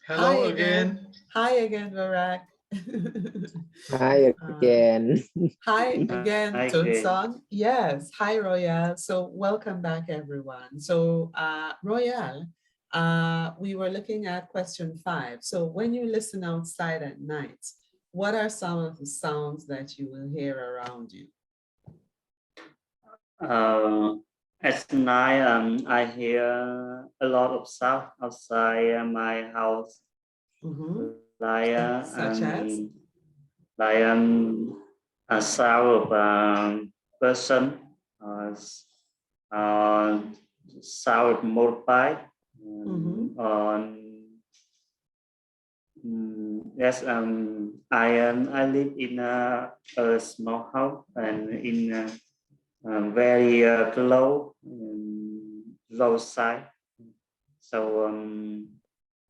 Hi Hello again. again. Hi again, Barak. Hi Uh, again. hi Hi, again, Queen. Tunson. Yes. Hi, Royal. So welcome back, everyone. So Royal, we were looking at question 5. So when you listen outside at night, what are some of the sounds that you will hear around you? At night, I hear a lot of sound outside my house, Mm-hmm. like Such as? like a sound of person, uh, sound of motorbike, Mm-hmm. on yes, I live in a small house and in very low side. So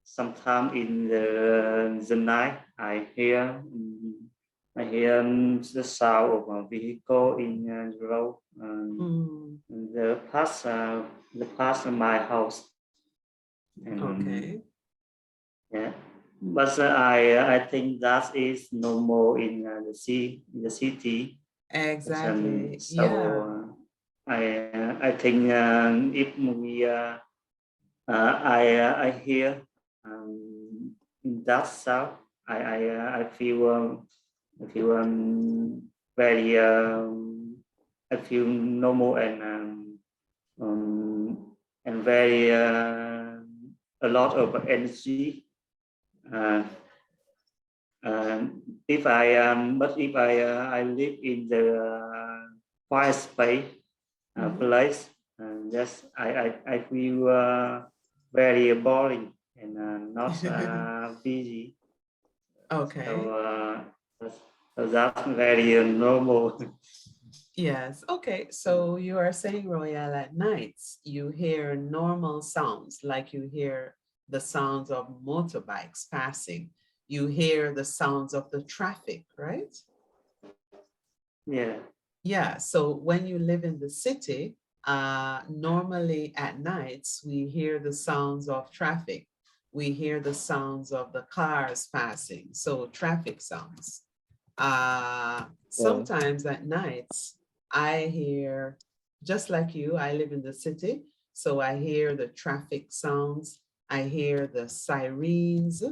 sometime in the night, I hear the sound of a vehicle in the road. Mm. The past of my house, and Okay. yeah. But I think that is normal in the city. Exactly. So Yeah. I think if we I hear that sound, I feel very I feel normal and very a lot of energy. Uh, if I but if I live in the quiet space Mm-hmm. place, yes, I feel very boring and not busy. So, Okay. so that's very normal. Yes. Okay. So you are saying, Royal, at nights you hear normal sounds, like you hear the sounds of motorbikes passing. You hear the sounds of the traffic, right? Yeah. Yeah. So when you live in the city, normally at nights we hear the sounds of traffic. We hear the sounds of the cars passing. So traffic sounds. Yeah. Sometimes at nights, I hear, just like you, I live in the city, so I hear the traffic sounds, I hear the sirens.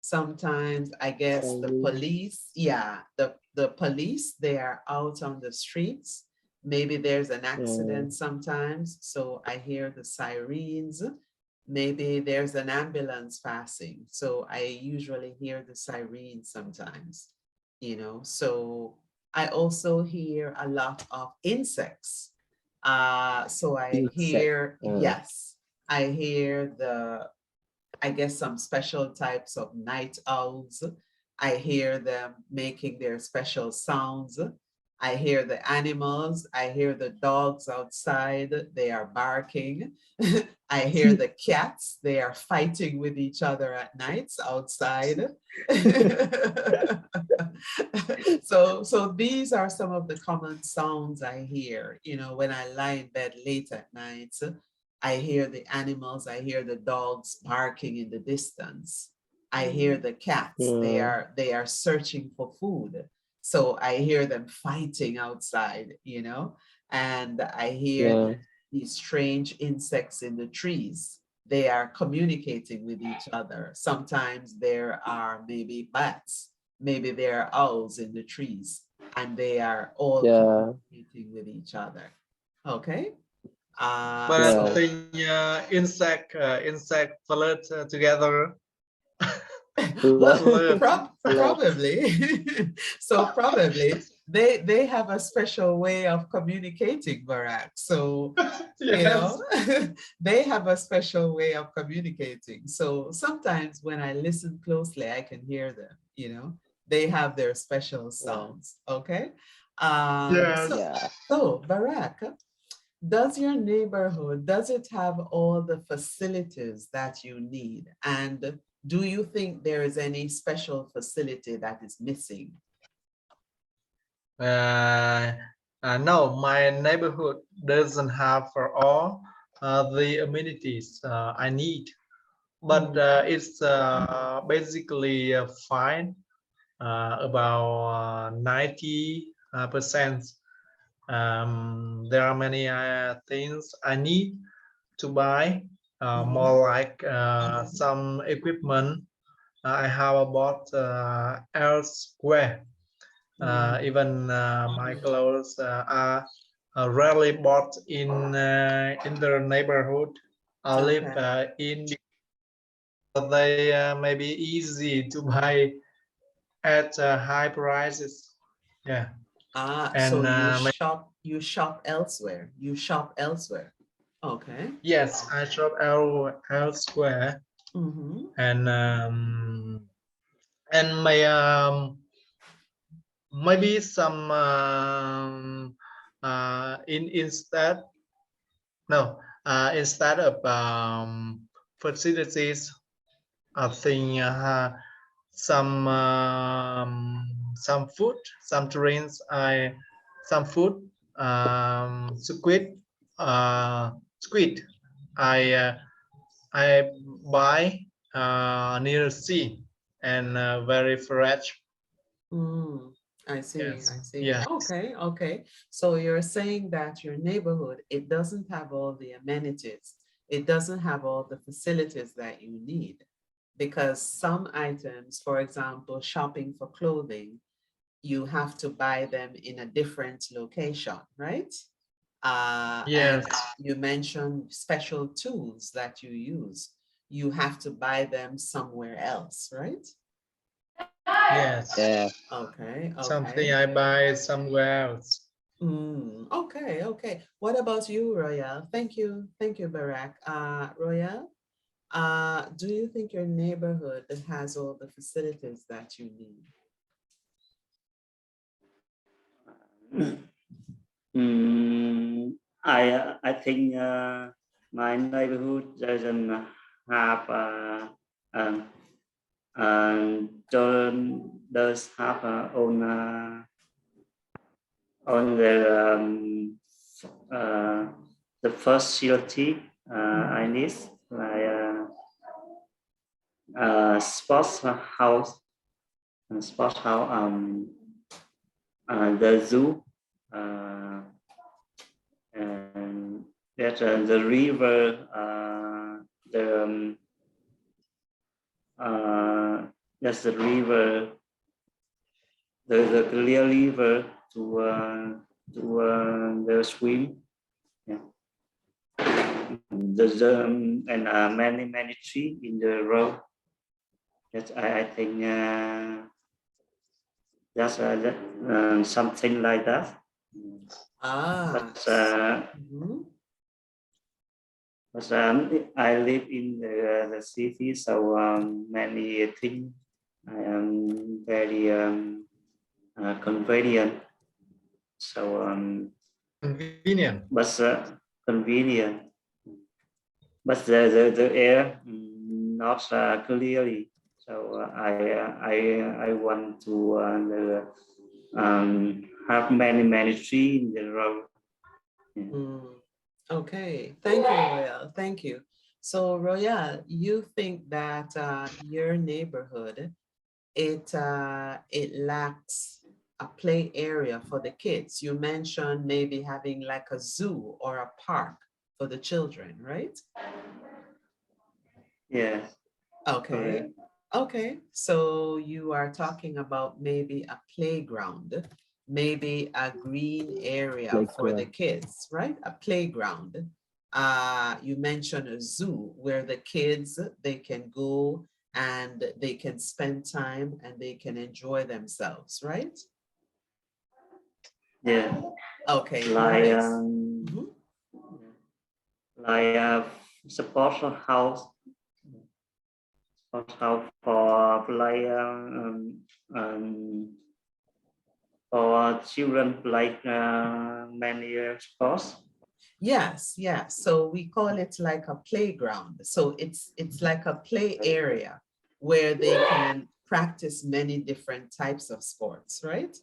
Sometimes I guess the Sorry. police, yeah, the police, they are out on the streets. Maybe there's an Yeah. accident sometimes, so I hear the sirens. Maybe there's an ambulance passing, so I usually hear the sirens sometimes, so I also hear a lot of insects. So I Insect. hear, yes, I hear I guess some special types of night owls. I hear them making their special sounds. I hear the animals. I hear the dogs outside. They are barking. I hear the cats. They are fighting with each other at nights outside. So these are some of the common sounds I hear, when I lie in bed late at night. I hear the animals, I hear the dogs barking in the distance. I hear the cats, they Yeah. are they are searching for food. So I hear them fighting outside. And I hear Yeah. these strange insects in the trees. They are communicating with each other. Sometimes there are maybe bats, maybe there are owls in the trees, and they are all Yeah. communicating with each other. Okay. But I Yeah. So think insect flirt together. well, Flirt. Flirt. probably. So probably they have a special way of communicating, Barack. So you Yes. know they have a special way of communicating. So sometimes when I listen closely, I can hear them. They have their special Yeah. sounds. Okay. um so Yes. Yeah. so Barack, does your neighborhood, does it have all the facilities that you need? And do you think there is any special facility that is missing? Uh, no, my neighborhood doesn't have for all the amenities I need. but it's basically fine, about 90%. There are many things I need to buy, more like some equipment I have bought elsewhere. Even my clothes are rarely bought in the neighborhood I live in. They may be easy to buy at high prices. Yeah. So you shop elsewhere. You shop elsewhere. Okay. Yes, I shop elsewhere. And my maybe some instead of facilities, I think some food, some drinks, some food, squid I buy near the sea and very fresh. I see. Yes. I see. Yeah. Okay. So you're saying that your neighborhood, it doesn't have all the amenities. It doesn't have all the facilities that you need, because some items, for example, shopping for clothing, you have to buy them in a different location, right? Yes. And you mentioned special tools that you use. You have to buy them somewhere else, right? Yes. Yeah. Okay. Something I buy somewhere else. Okay. What about you, Royal? Thank you, Barack. Royal, do you think your neighborhood has all the facilities that you need? I think my neighborhood doesn't have does have on the facility I need, like sports house, the zoo, and that the river, that's the river, the clear river to the swim. Yeah. And many trees in the road. That I think that's something like that. But I live in the city, so many things I am very convenient. So convenient. But convenient. But the air not clearly. So I want to have many trees in the road. Okay, thank you, Royal. Thank you. So, Royal, you think that your neighborhood, it lacks a play area for the kids. You mentioned maybe having like a zoo or a park for the children, right? Yes. Okay. Correct. Okay. So you are talking about maybe a playground, maybe a green area for the kids, right? A playground. You mentioned a zoo where the kids, they can go and they can spend time and they can enjoy themselves, right? Yeah. Okay, Like nice. Like support house for play for children like many sports. Yes. So we call it like a playground. So it's like a play area where they can practice many different types of sports, right?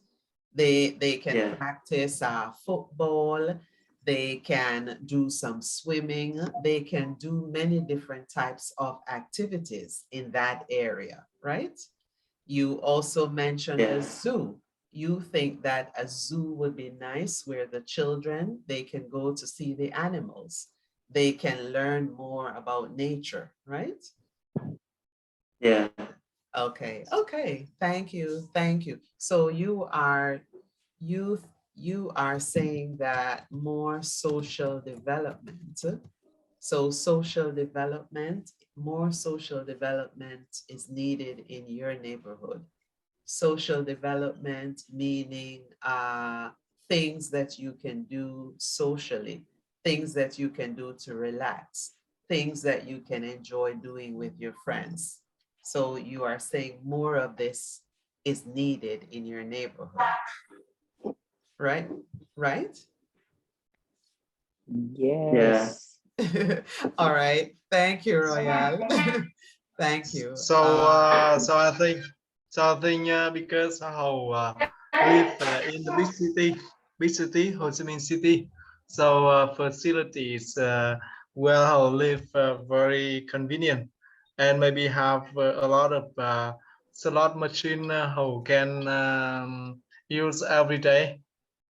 They can practice football, They can do some swimming. They can do many different types of activities in that area, right? You also mentioned a zoo. You think that a zoo would be nice where the children, they can go to see the animals. They can learn more about nature, right? Yeah. Okay, okay, thank you, thank you. So you are saying that more social development. So social development, more social development is needed in your neighborhood. Social development meaning things that you can do socially, things that you can do to relax, things that you can enjoy doing with your friends. So you are saying more of this is needed in your neighborhood, right? Right? Yes. All right. Thank you, Royal. Thank you. So I think because how live in the big city, Ho Chi Minh City. So facilities well live very convenient, and maybe have a lot of slot machine who can use every day.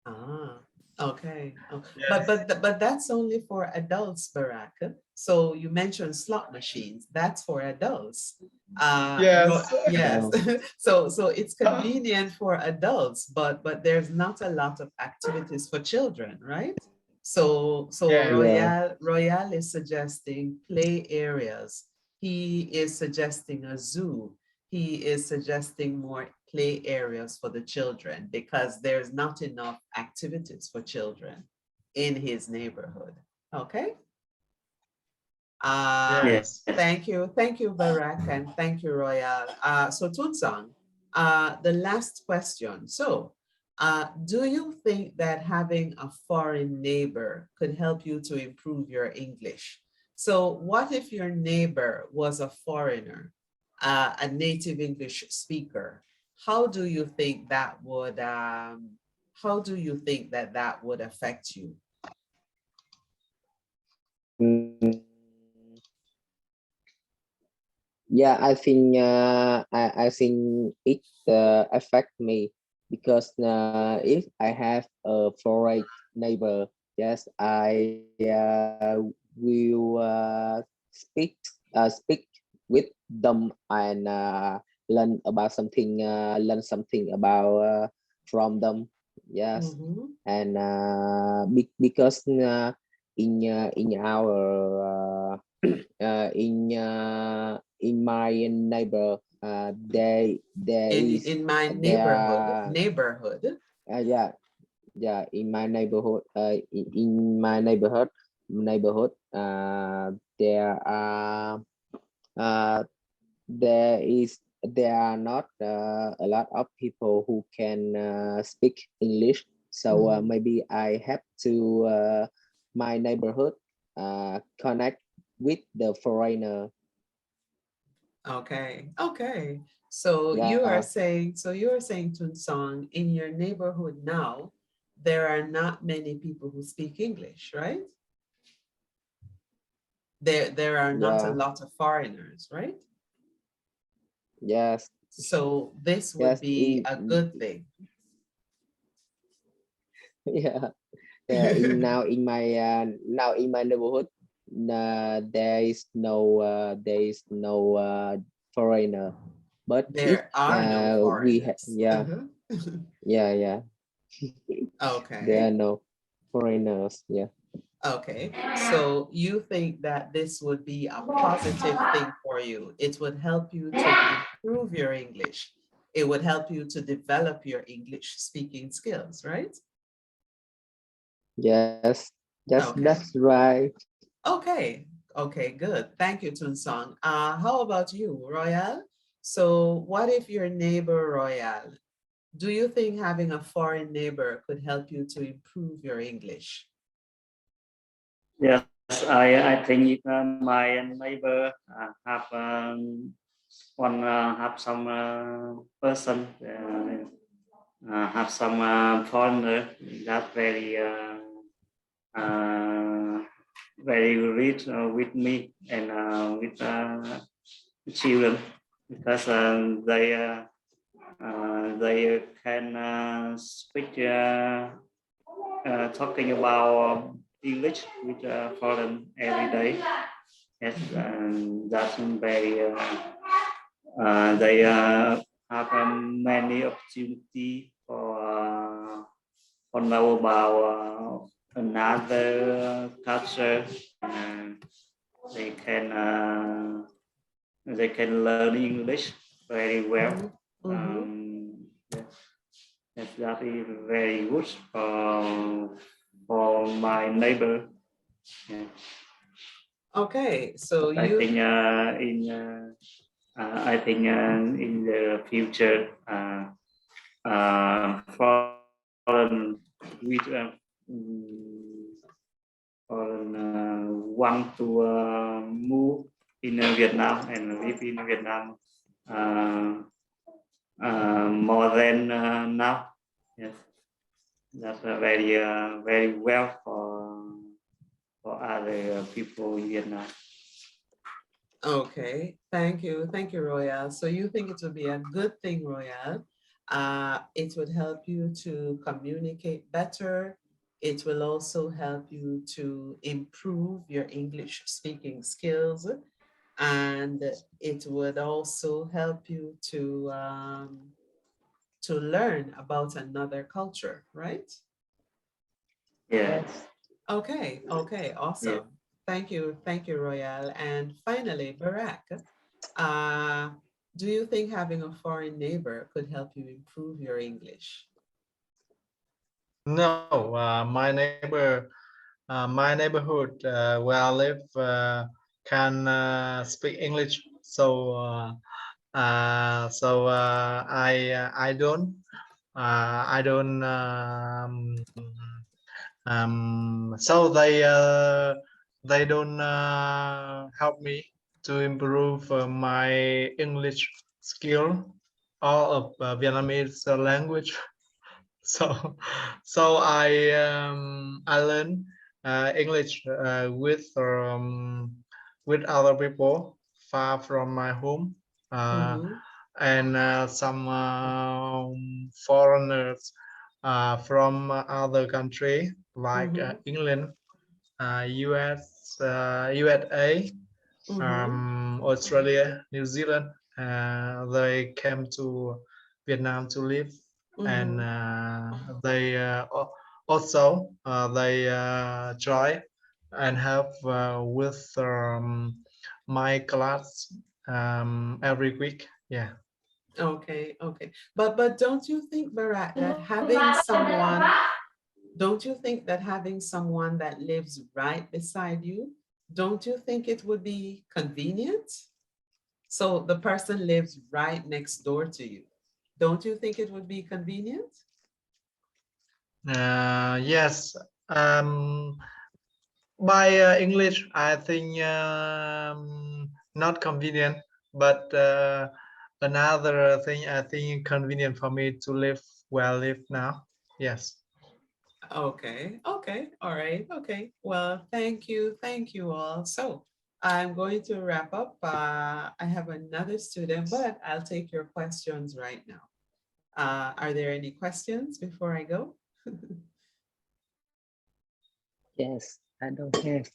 Ah, okay. Oh, Yes. but that's only for adults, Barack. So you mentioned slot machines. That's for adults. Yes. Yes. No. So it's convenient for adults, but there's not a lot of activities for children, right? So Yeah. Yeah. Royal is suggesting play areas. He is suggesting a zoo. He is suggesting more play areas for the children because there's not enough activities for children in his neighborhood. Okay. Yes. Thank you, Barak, and thank you, Royal. So Tunsang, the last question. So, do you think that having a foreign neighbor could help you to improve your English? So, what if your neighbor was a foreigner, a native English speaker? How do you think that would? How do you think that that would affect you? Mm, yeah, I think I think it affect me because if I have a foreign neighbor, yes, I will speak with them and learn something about from them. Yes, Mhm. and because in our in my neighbor In my there neighborhood. yeah, yeah, in my neighborhood in my neighborhood there are uh, there are not a lot of people who can speak English, so maybe I have to my neighborhood connect with the foreigner. Okay, okay. So Yeah, you are saying, Tunsong, in your neighborhood now, there are not many people who speak English, right? There are not a yeah, lot of foreigners, right? yes, So this would yes, be a good thing. yeah, yeah. Now in my neighborhood, there is no foreigner, but if There are no foreigners. yeah, yeah, yeah, there are Okay. no foreigners. Yeah, Okay, so you think that this would be a positive thing for you. It would help you to improve your English. It would help you to develop your English speaking skills, right? yes, Okay, that's right. okay, okay, good. Thank you, Tunsong. How about you, Royal? So what if your neighbor, Royal, do you think having a foreign neighbor could help you to improve your English? Yes, I think my neighbor have have some person have some foreigner that very very rich with me and with children, because they can speak talking about English with for them every day. Yes, that's very they have many opportunity for know about another culture. They can learn English very well. Yes, that is very good for my neighbor. Yeah. Okay, so I think I think in the future, foreign with want to move in Vietnam and live in Vietnam more than now. Yes, that's very very well for other people in Vietnam. Okay, thank you, Royal. So you think it would be a good thing, Royal? It would help you to communicate better. It will also help you to improve your English speaking skills, and it would also help you to learn about another culture, right? Yes. Okay, awesome. Yeah. Thank you, Royal. And finally, Barack, do you think having a foreign neighbor could help you improve your English? No, my neighborhood where I live can speak English, so I don't so they don't help me to improve my English skill all of Vietnamese language. So I learn English with other people far from my home, and some foreigners from other country like England, US, USA, Australia, New Zealand. They came to Vietnam to live, and they also they try and help with my class every week. Yeah. Okay. But don't you think, Barack, that having someone, that lives right beside you, don't you think it would be convenient? So the person lives right next door to you. Don't you think it would be convenient? Yes. By English, I think not convenient, but another thing I think convenient for me to live where I live now. Yes. Okay, all right, okay. Well, thank you all. So I'm going to wrap up. I have another student, but I'll take your questions right now. Are there any questions before I go? Yes, I don't have.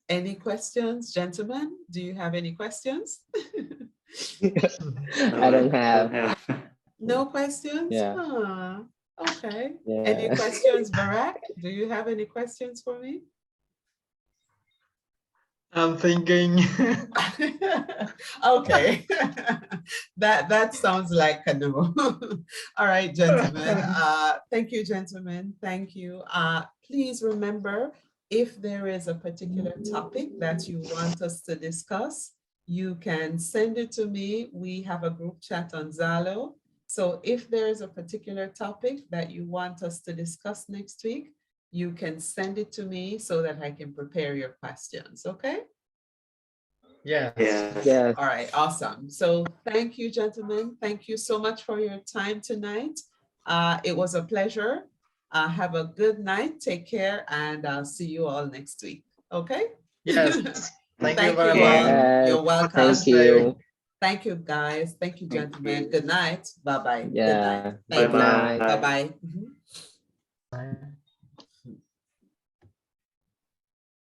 Any questions, gentlemen? Do you have any questions? I don't have. No questions? Yeah. Okay. Yeah. Any questions, Barack? Do you have any questions for me? I'm thinking. Okay. that sounds like a no. All right, gentlemen. Thank you, gentlemen. Thank you. Please remember, if there is a particular topic that you want us to discuss, you can send it to me. We have a group chat on Zalo. So if there is a particular topic that you want us to discuss next week, you can send it to me so that I can prepare your questions, okay? Yes. Yes. All right, awesome. So thank you, gentlemen. Thank you so much for your time tonight. It was a pleasure. Have a good night. Take care, and I'll see you all next week. Okay? Yes. Thank you Thank very you much. all. Yes, You're welcome. thank you. Thank you, guys. Thank you, Thank gentlemen. you. Good night. Bye-bye. Good Yeah, night. good Thank you. night. Bye-bye. Bye.